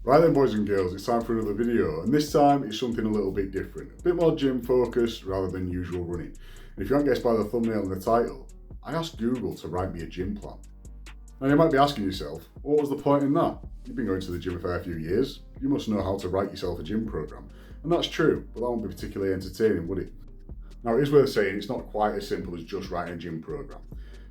Right then boys and girls, it's time for another video, and this time it's something a little bit different. A bit more gym focused rather than usual running. And if you haven't guessed by the thumbnail and the title, I asked Google to write me a gym plan. Now you might be asking yourself, what was the point in that? You've been going to the gym a fair few years, you must know how to write yourself a gym programme. And that's true, but that won't be particularly entertaining, would it? Now it is worth saying it's not quite as simple as just writing a gym programme.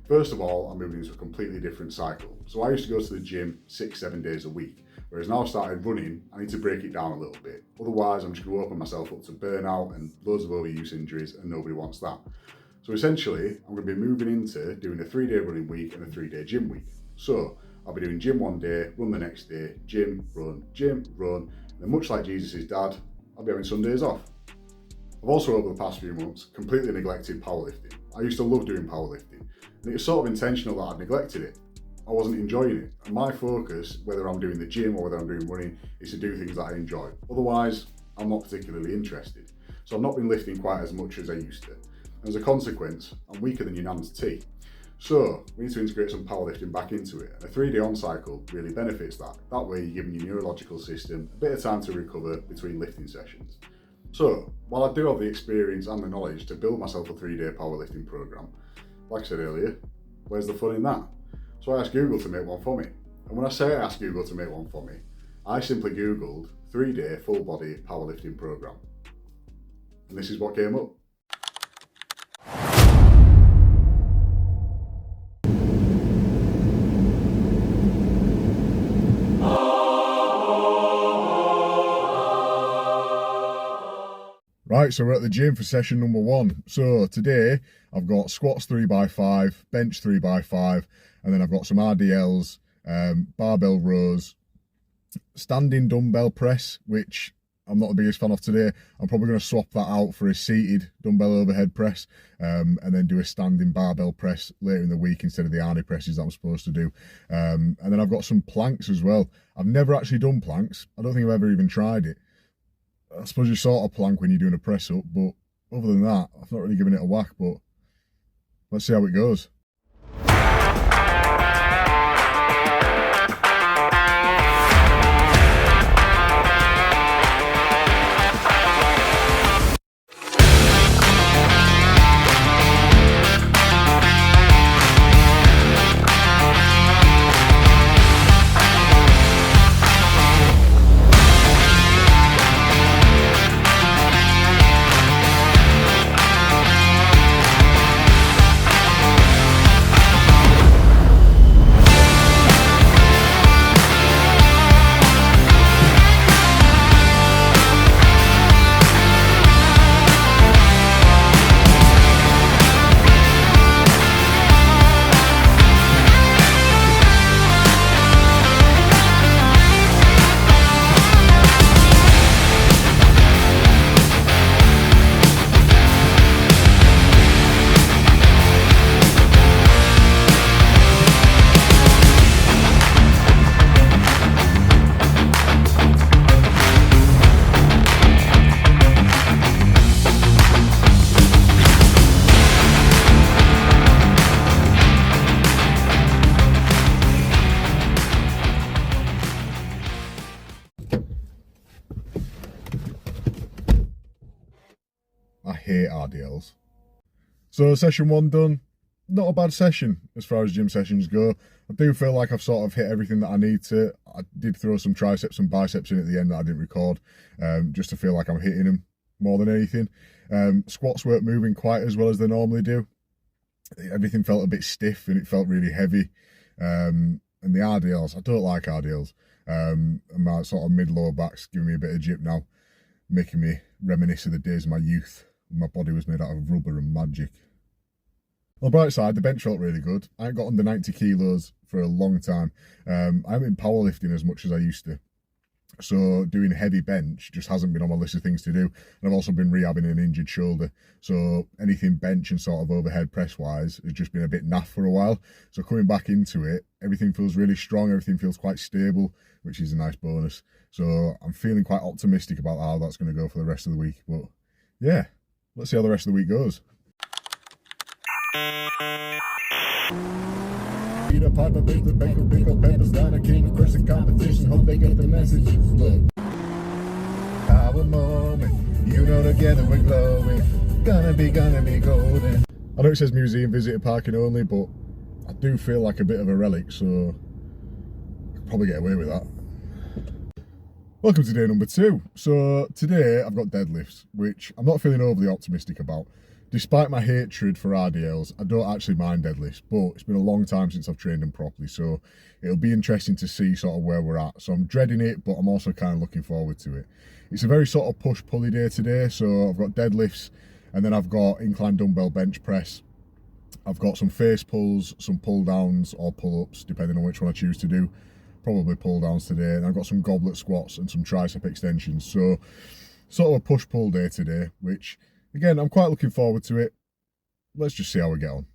First of all, I'm moving into a completely different cycle. So I used to go to the gym 6-7 days a week, whereas now I've started running, I need to break it down a little bit. Otherwise, I'm just going to open myself up to burnout and loads of overuse injuries, and nobody wants that. So essentially, I'm going to be moving into doing a 3-day running week and a 3-day gym week. So I'll be doing gym one day, run the next day, gym, run, and then much like Jesus' dad, I'll be having Sundays off. I've also over the past few months completely neglected powerlifting. I used to love doing powerlifting, and it was sort of intentional that I'd neglected it. I wasn't enjoying it, and my focus, whether I'm doing the gym or whether I'm doing running, is to do things that I enjoy. Otherwise, I'm not particularly interested. So I've not been lifting quite as much as I used to. And as a consequence, I'm weaker than your nan's tea. So we need to integrate some powerlifting back into it. And a 3-day on cycle really benefits that. That way you're giving your neurological system a bit of time to recover between lifting sessions. So while I do have the experience and the knowledge to build myself a 3-day powerlifting program, like I said earlier, where's the fun in that? So I asked Google to make one for me. And when I say I asked Google to make one for me, I simply Googled 3-day full body powerlifting program. And this is what came up. Right, so we're at the gym for session number 1. So today I've got squats 3x5, bench 3x5, and then I've got some RDLs, barbell rows, standing dumbbell press, which I'm not the biggest fan of today. I'm probably going to swap that out for a seated dumbbell overhead press, and then do a standing barbell press later in the week instead of the Arnie presses that I'm supposed to do. And then I've got some planks as well. I've never actually done planks. I don't think I've ever even tried it. I suppose you sort of plank when you're doing a press up, but other than that, I've not really given it a whack, but let's see how it goes. I hate RDLs. So session 1 done. Not a bad session as far as gym sessions go. I do feel like I've sort of hit everything that I need to. I did throw some triceps and biceps in at the end that I didn't record, just to feel like I'm hitting them more than anything. Squats weren't moving quite as well as they normally do. Everything felt a bit stiff and it felt really heavy. And the RDLs, I don't like RDLs. And my sort of mid-lower back's giving me a bit of jip now, making me reminisce of the days of my youth. My body was made out of rubber and magic. On the bright side, the bench felt really good. I ain't got under 90 kilos for a long time. I haven't been powerlifting as much as I used to. So doing heavy bench just hasn't been on my list of things to do. And I've also been rehabbing an injured shoulder. So anything bench and sort of overhead press wise has just been a bit naff for a while. So coming back into it, everything feels really strong. Everything feels quite stable, which is a nice bonus. So I'm feeling quite optimistic about how that's going to go for the rest of the week. But yeah, let's see how the rest of the week goes. Peter Piper, Big the Baker, Big up Peppers, down a king, crushing competition, hope they get the message. Look, our moment, you know together we're glowing, gonna be golden. I know it says museum visitor parking only, but I do feel like a bit of a relic, so I could probably get away with that. Welcome to day number 2. So today I've got deadlifts, which I'm not feeling overly optimistic about. Despite my hatred for RDLs, I don't actually mind deadlifts, but it's been a long time since I've trained them properly, so it'll be interesting to see sort of where we're at. So I'm dreading it, but I'm also kind of looking forward to it. It's a very sort of push-pulley day today, so I've got deadlifts, and then I've got incline dumbbell bench press. I've got some face pulls, some pull downs or pull-ups, depending on which one I choose to do. Probably pull downs today, and I've got some goblet squats and some tricep extensions. So sort of a push-pull day today, which again, I'm quite looking forward to it. Let's just see how we get on.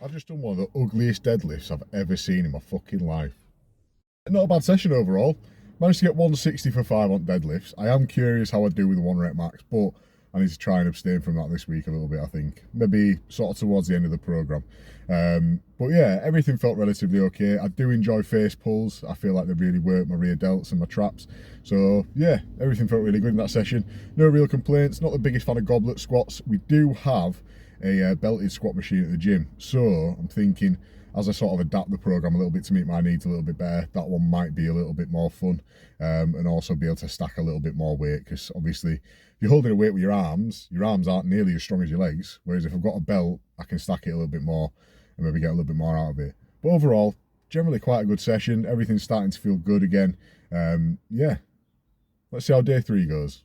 I've just done one of the ugliest deadlifts I've ever seen in my fucking life. Not a bad session overall. Managed to get 160 for 5 on deadlifts. I am curious how I do with the 1 rep max, but I need to try and abstain from that this week a little bit, I think. Maybe sort of towards the end of the programme. But yeah, everything felt relatively okay. I do enjoy face pulls. I feel like they really work my rear delts and my traps. So yeah, everything felt really good in that session. No real complaints. Not the biggest fan of goblet squats. We do have a belted squat machine at the gym. So I'm thinking, as I sort of adapt the programme a little bit to meet my needs a little bit better, that one might be a little bit more fun, and also be able to stack a little bit more weight, because obviously if you're holding a weight with your arms aren't nearly as strong as your legs, whereas if I've got a belt, I can stack it a little bit more and maybe get a little bit more out of it. But overall, generally quite a good session. Everything's starting to feel good again. Yeah, let's see how day 3 goes.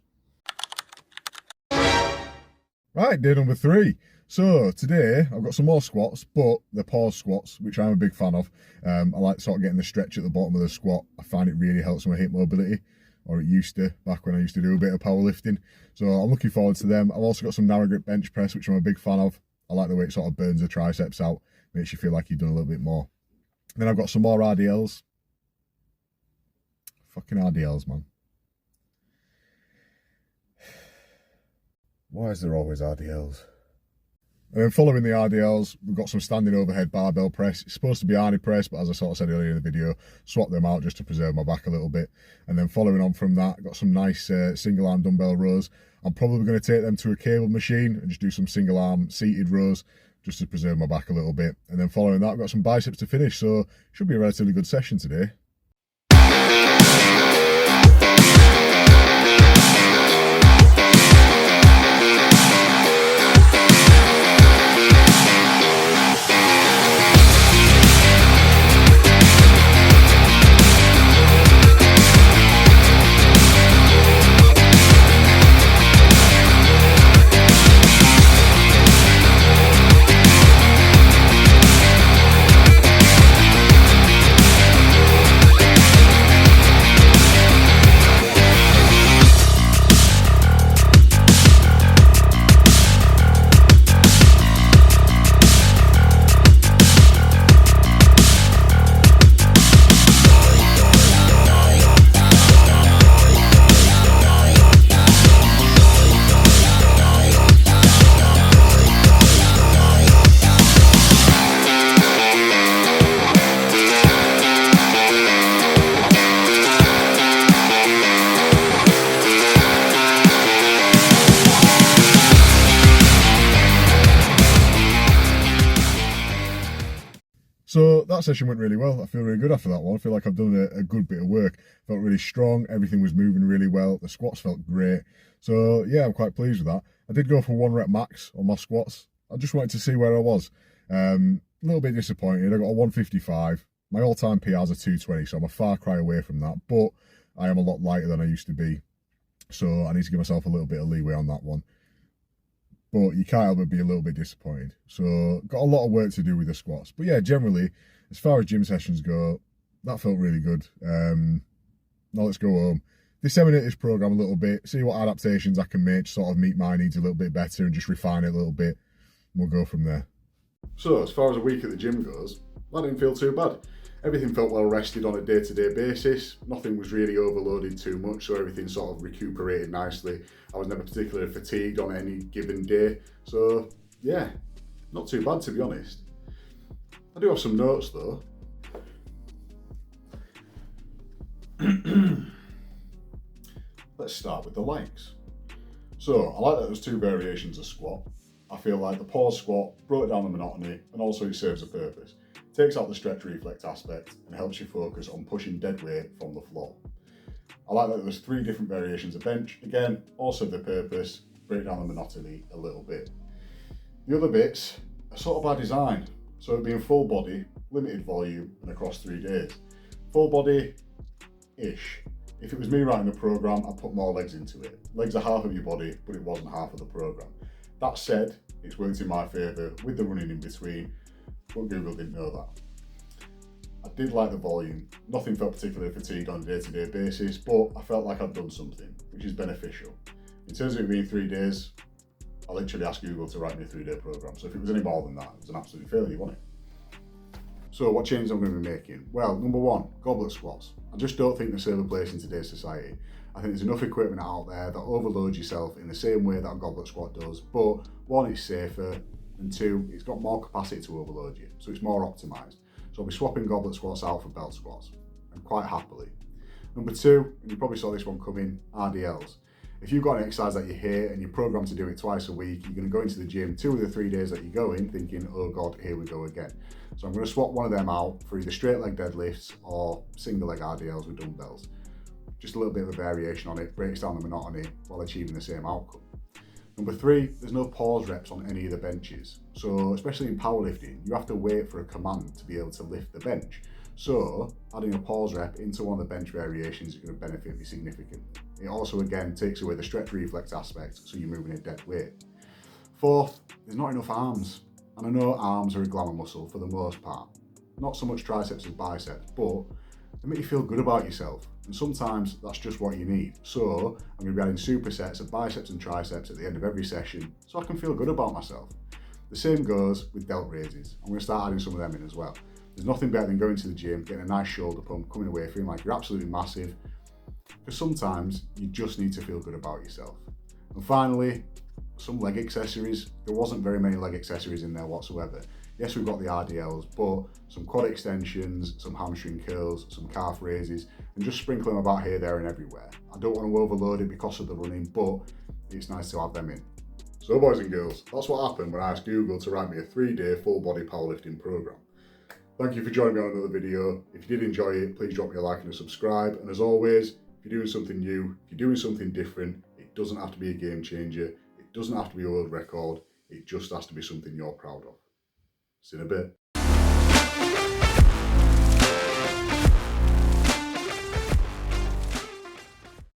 Right, day number 3. So today I've got some more squats, but they're pause squats, which I'm a big fan of. I like sort of getting the stretch at the bottom of the squat. I find it really helps my hip mobility, or it used to, back when I used to do a bit of powerlifting. So I'm looking forward to them. I've also got some narrow grip bench press, which I'm a big fan of. I like the way it sort of burns the triceps out, makes you feel like you've done a little bit more. And then I've got some more RDLs. Fucking RDLs, man. Why is there always RDLs? And then following the RDLs, we've got some standing overhead barbell press. It's supposed to be Arnie press, but as I sort of said earlier in the video, swap them out just to preserve my back a little bit. And then following on from that, got some nice single arm dumbbell rows. I'm probably going to take them to a cable machine and just do some single arm seated rows just to preserve my back a little bit. And then following that, I've got some biceps to finish. So should be a relatively good session today. that session went really well. I feel really good after that one. I feel like I've done a good bit of work. Felt really strong. Everything was moving really well. The squats felt great. So yeah, I'm quite pleased with that. I did go for 1 rep max on my squats. I just wanted to see where I was. A little bit disappointed. I got a 155. My all-time PRs are 220, so I'm a far cry away from that. But I am a lot lighter than I used to be. So I need to give myself a little bit of leeway on that one. But you can't help but be a little bit disappointed. So got a lot of work to do with the squats. But yeah, generally, as far as gym sessions go, that felt really good. Now let's go home. Disseminate this program a little bit, see what adaptations I can make to sort of meet my needs a little bit better and just refine it a little bit. We'll go from there. So as far as a week at the gym goes, that didn't feel too bad. Everything felt well rested on a day-to-day basis. Nothing was really overloaded too much, so everything sort of recuperated nicely. I was never particularly fatigued on any given day. So yeah, not too bad to be honest. I do have some notes though. Let's start with the likes. So I like that there's 2 variations of squat. I feel like the pause squat brought down the monotony and also it serves a purpose. It takes out the stretch reflex aspect and helps you focus on pushing dead weight from the floor. I like that there's 3 different variations of bench. Again, also the purpose, break down the monotony a little bit. The other bits are sort of by design. So it'd be in full body, limited volume and across 3 days. Full body-ish. If it was me writing a program, I'd put more legs into it. Legs are half of your body, but it wasn't half of the program. That said, it's worked in my favour with the running in between, but Google didn't know that. I did like the volume. Nothing felt particularly fatigued on a day-to-day basis, but I felt like I'd done something, which is beneficial. In terms of it being 3 days, I literally asked Google to write me a 3-day program. So if it was any more than that, it was an absolute failure, wasn't it? So what changes I'm going to be making? Well, number 1, goblet squats. I just don't think they serve a place in today's society. I think there's enough equipment out there that overloads yourself in the same way that a goblet squat does, but 1, it's safer, and 2, it's got more capacity to overload you, so it's more optimised. So I'll be swapping goblet squats out for belt squats, and quite happily. Number 2, and you probably saw this one coming, RDLs. If you've got an exercise that you hate and you're programmed to do it twice a week, you're going to go into the gym 2 of the 3 days that you go in thinking, oh God, here we go again. So I'm going to swap one of them out for either straight leg deadlifts or single leg RDLs with dumbbells. Just a little bit of a variation on it, breaks down the monotony while achieving the same outcome. Number 3, there's no pause reps on any of the benches. So especially in powerlifting, you have to wait for a command to be able to lift the bench. So adding a pause rep into one of the bench variations is going to benefit me significantly. It also again takes away the stretch reflex aspect, so you're moving a dead weight. 4th, there's not enough arms. And I know arms are a glamour muscle for the most part. Not so much triceps as biceps, but they make you feel good about yourself. And sometimes that's just what you need. So I'm going to be adding supersets of biceps and triceps at the end of every session so I can feel good about myself. The same goes with delt raises. I'm going to start adding some of them in as well. There's nothing better than going to the gym, getting a nice shoulder pump, coming away feeling like you're absolutely massive. Because sometimes you just need to feel good about yourself. And finally, some leg accessories. There wasn't very many leg accessories in there whatsoever. Yes, we've got the RDLs, but some quad extensions, some hamstring curls, some calf raises, and just sprinkle them about here, there and everywhere. I don't want to overload it because of the running, but it's nice to have them in. So boys and girls, that's what happened when I asked Google to write me a 3-day full body powerlifting program. Thank you for joining me on another video. If you did enjoy it, please drop me a like and a subscribe. And as always, if you're doing something new, if you're doing something different, it doesn't have to be a game changer. It doesn't have to be a world record. It just has to be something you're proud of. See you in a bit.